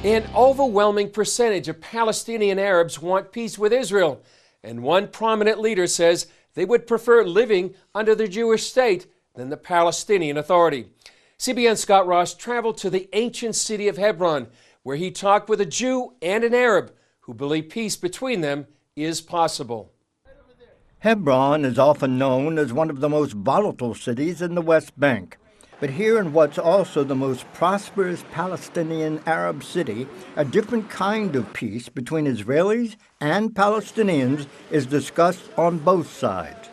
An overwhelming percentage of Palestinian Arabs want peace with Israel, and one prominent leader says they would prefer living under the Jewish state than the Palestinian Authority. CBN's Scott Ross traveled to the ancient city of Hebron, where he talked with a Jew and an Arab who believe peace between them is possible. Hebron is often known as one of the most volatile cities in the West Bank. But here in what's also the most prosperous Palestinian Arab city, a different kind of peace between Israelis and Palestinians is discussed on both sides.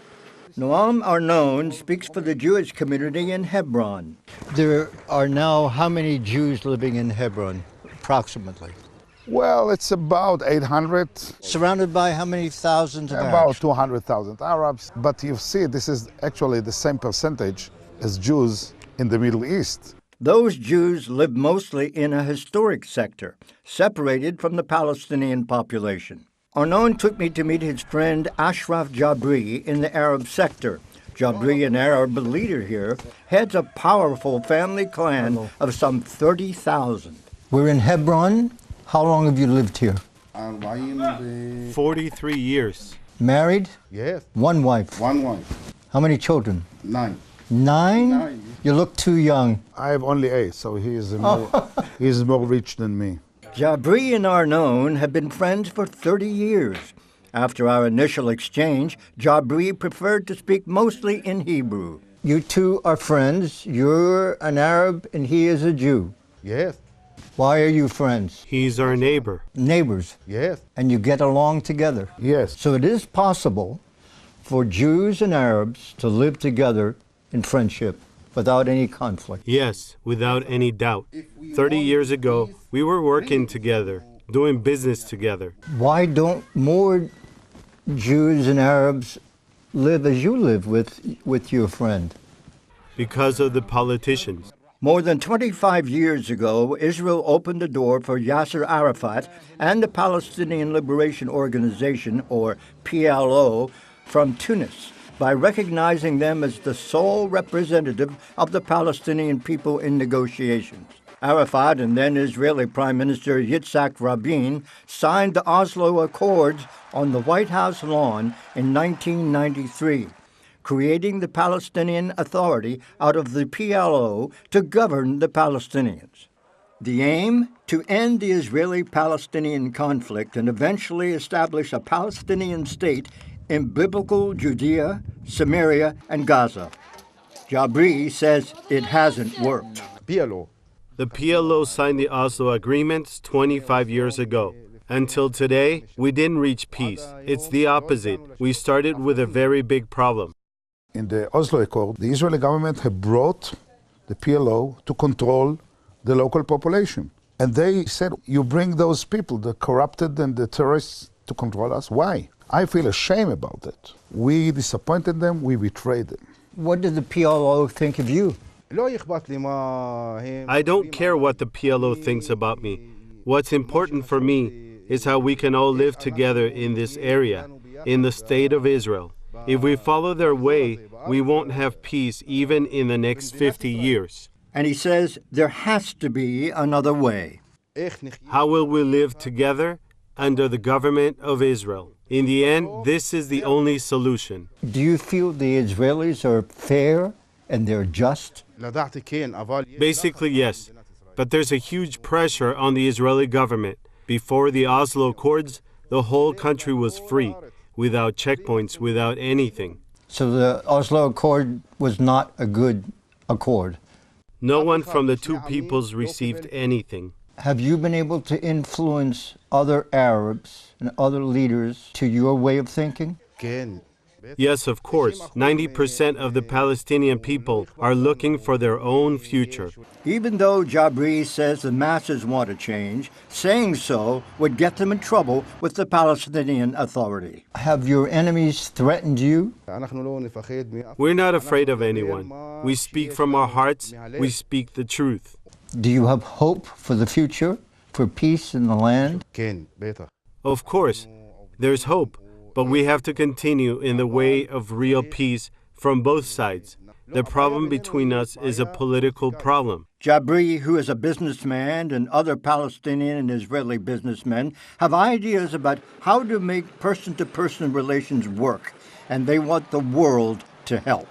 Noam Arnon speaks for the Jewish community in Hebron. There are now how many Jews living in Hebron, approximately? Well, it's about 800. Surrounded by how many thousands of About Arabs? 200,000 Arabs. But you see, this is actually the same percentage as Jews in the Middle East. Those Jews live mostly in a historic sector, separated from the Palestinian population. Arnon took me to meet his friend Asrah Jabri in the Arab sector. Jabri, an Arab leader here, heads a powerful family clan of some 30,000. We're in Hebron. How long have you lived here? 43 years. Married? Yes. One wife. One wife. How many children? 9. 9? You look too young. I have only 8, so he is more rich than me. Jabri and Arnon have been friends for 30 years. After our initial exchange, Jabri preferred to speak mostly in Hebrew. You two are friends. You're an Arab and he is a Jew. Yes. Why are you friends? He's our neighbor. Neighbors. Yes. And you get along together. Yes. So it is possible for Jews and Arabs to live together in friendship without any conflict. Yes, without any doubt. 30 years ago, we were working together, doing business together. Why don't more Jews and Arabs live as you live with your friend? Because of the politicians. More than 25 years ago, Israel opened the door for Yasser Arafat and the Palestinian Liberation Organization, or PLO, from Tunis, by recognizing them as the sole representative of the Palestinian people in negotiations. Arafat and then Israeli Prime Minister Yitzhak Rabin signed the Oslo Accords on the White House lawn in 1993, creating the Palestinian Authority out of the PLO to govern the Palestinians. The aim? To end the Israeli-Palestinian conflict and eventually establish a Palestinian state in biblical Judea, Samaria, and Gaza. Jabri says it hasn't worked. The PLO signed the Oslo agreements 25 years ago. Until today, we didn't reach peace. It's the opposite. We started with a very big problem. In the Oslo Accord, the Israeli government had brought the PLO to control the local population. And they said, you bring those people, the corrupted and the terrorists, to control us? Why? I feel ashamed about it. We disappointed them, we betrayed them. What did the PLO think of you? I don't care what the PLO thinks about me. What's important for me is how we can all live together in this area, in the state of Israel. If we follow their way, we won't have peace even in the next 50 years. And he says there has to be another way. How will we live together? Under the government of Israel. In the end, this is the only solution. Do you feel the Israelis are fair and they're just? Basically, yes. But there's a huge pressure on the Israeli government. Before the Oslo Accords, the whole country was free, without checkpoints, without anything. So the Oslo Accord was not a good accord? No one from the two peoples received anything. Have you been able to influence other Arabs and other leaders to your way of thinking? Yes, of course. 90% of the Palestinian people are looking for their own future. Even though Jabri says the masses want to change, saying so would get them in trouble with the Palestinian Authority. Have your enemies threatened you? We're not afraid of anyone. We speak from our hearts. We speak the truth. Do you have hope for the future, for peace in the land? Of course, there's hope, but we have to continue in the way of real peace from both sides. The problem between us is a political problem. Jabri, who is a businessman, and other Palestinian and Israeli businessmen have ideas about how to make person-to-person relations work, and they want the world to help.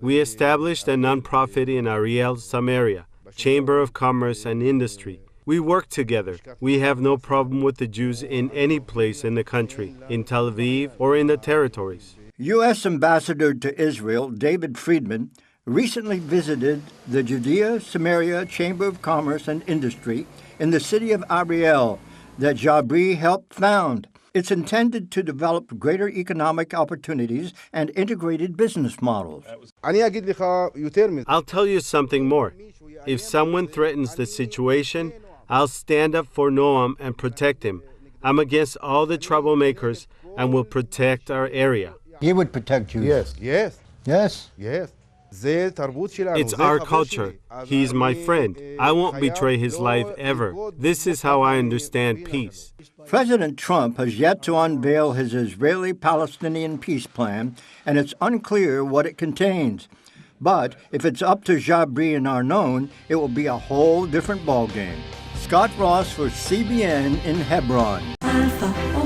We established a nonprofit in Ariel, Samaria, Chamber of Commerce and Industry. We work together. We have no problem with the Jews in any place in the country, in Tel Aviv or in the territories. U.S. Ambassador to Israel, David Friedman, recently visited the Judea-Samaria Chamber of Commerce and Industry in the city of Ariel that Jabri helped found. It's intended to develop greater economic opportunities and integrated business models. I'll tell you something more. If someone threatens the situation, I'll stand up for Noam and protect him. I'm against all the troublemakers and will protect our area. He would protect you. Yes. Yes? It's our culture. He's my friend. I won't betray his life ever. This is how I understand peace. President Trump has yet to unveil his Israeli-Palestinian peace plan, and it's unclear what it contains. But if it's up to Jabri and Arnon, it will be a whole different ballgame. Scott Ross for CBN in Hebron. Alpha.